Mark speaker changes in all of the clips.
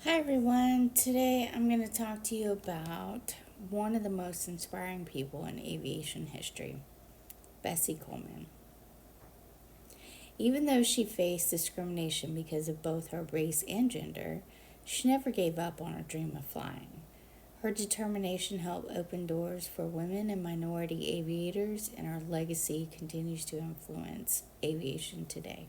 Speaker 1: Hi everyone. Today I'm going to talk to you about one of the most inspiring people in aviation history, Bessie Coleman. Even though she faced discrimination because of both her race and gender, she never gave up on her dream of flying. Her determination helped open doors for women and minority aviators, and her legacy continues to influence aviation today.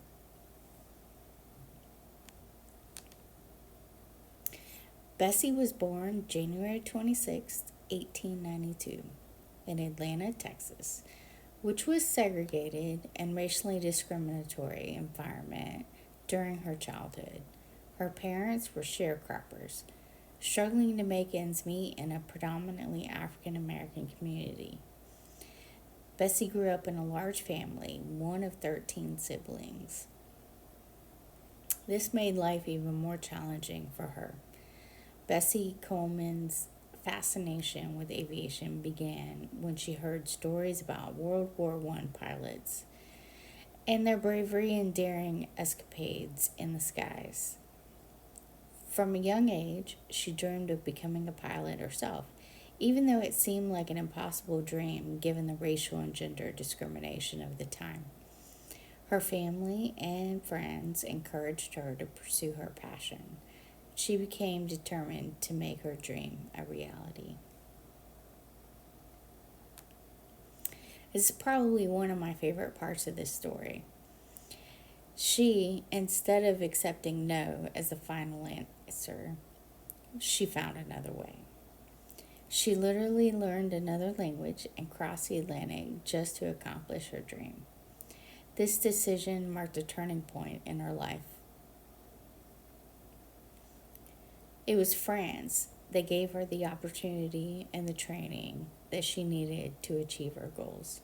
Speaker 1: Bessie was born January 26, 1892, in Atlanta, Texas, which was segregated and racially discriminatory environment during her childhood. Her parents were sharecroppers, struggling to make ends meet in a predominantly African American community. Bessie grew up in a large family, one of 13 siblings. This made life even more challenging for her. Bessie Coleman's fascination with aviation began when she heard stories about World War I pilots and their bravery and daring escapades in the skies. From a young age, she dreamed of becoming a pilot herself, even though it seemed like an impossible dream given the racial and gender discrimination of the time. Her family and friends encouraged her to pursue her passion. She became determined to make her dream a reality. This is probably one of my favorite parts of this story. She, instead of accepting no as the final answer, she found another way. She literally learned another language and crossed the Atlantic just to accomplish her dream. This decision marked a turning point in her life. It was France that gave her the opportunity and the training that she needed to achieve her goals.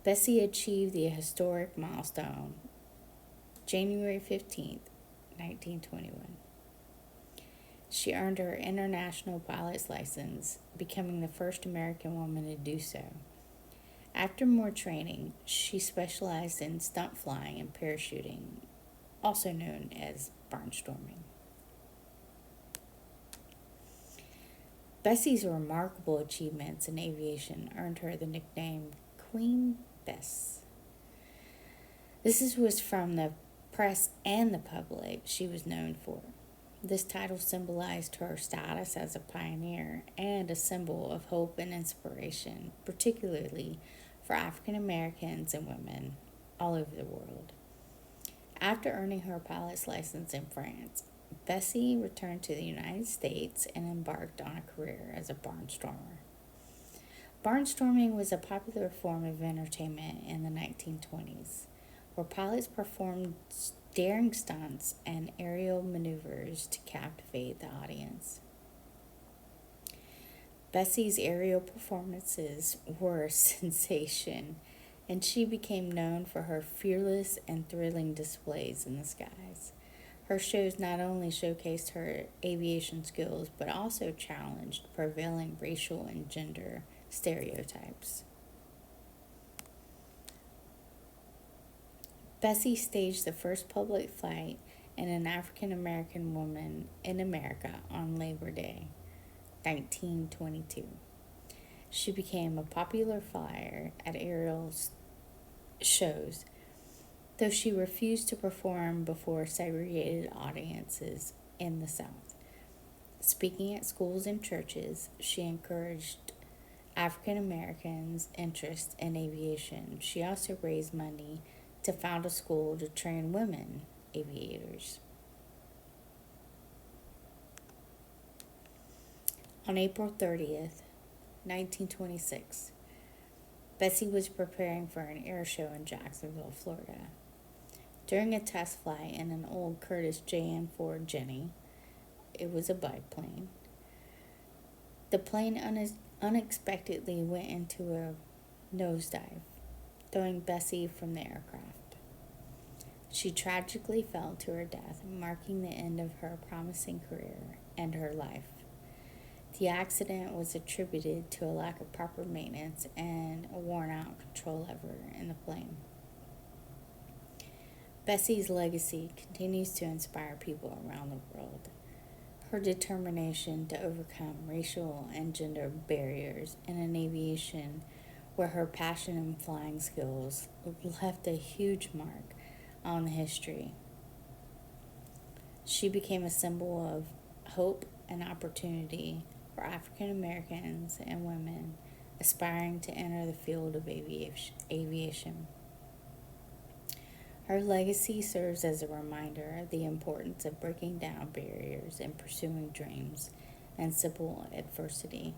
Speaker 1: Bessie achieved the historic milestone January 15th, 1921. She earned her international pilot's license, becoming the first American woman to do so. After more training, she specialized in stunt flying and parachuting, also known as barnstorming. Bessie's remarkable achievements in aviation earned her the nickname Queen Bess. Was from the press and the public she was known for. This title symbolized her status as a pioneer and a symbol of hope and inspiration, particularly for African Americans and women all over the world. After earning her pilot's license in France, Bessie returned to the United States and embarked on a career as a barnstormer. Barnstorming was a popular form of entertainment in the 1920s, where pilots performed daring stunts and aerial maneuvers to captivate the audience. Bessie's aerial performances were a sensation, and she became known for her fearless and thrilling displays in the skies. Her shows not only showcased her aviation skills, but also challenged prevailing racial and gender stereotypes. Bessie staged the first public flight in an African American woman in America on Labor Day, 1922. She became a popular flyer at aerial shows, though she refused to perform before segregated audiences in the South. Speaking at schools and churches, she encouraged African Americans' interest in aviation. She also raised money to found a school to train women aviators. On April 30th, 1926, Bessie was preparing for an air show in Jacksonville, Florida. During a test flight in an old Curtiss JN4 Jenny, it was a biplane, the plane unexpectedly went into a nosedive, throwing Bessie from the aircraft. She tragically fell to her death, marking the end of her promising career and her life. The accident was attributed to a lack of proper maintenance and a worn out control lever in the plane. Bessie's legacy continues to inspire people around the world. Her determination to overcome racial and gender barriers in an aviation where her passion and flying skills left a huge mark on the history. She became a symbol of hope and opportunity for African Americans and women aspiring to enter the field of aviation. Her legacy serves as a reminder of the importance of breaking down barriers and pursuing dreams and simple adversity.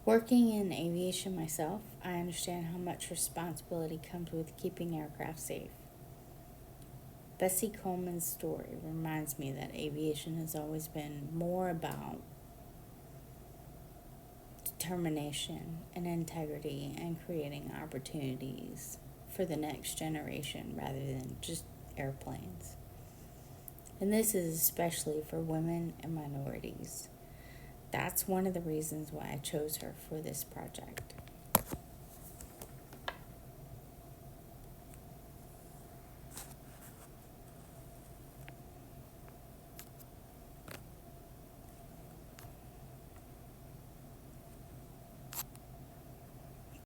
Speaker 1: Working in aviation myself, I understand how much responsibility comes with keeping aircraft safe. Bessie Coleman's story reminds me that aviation has always been more about determination and integrity and creating opportunities for the next generation rather than just airplanes. And this is especially for women and minorities. That's one of the reasons why I chose her for this project.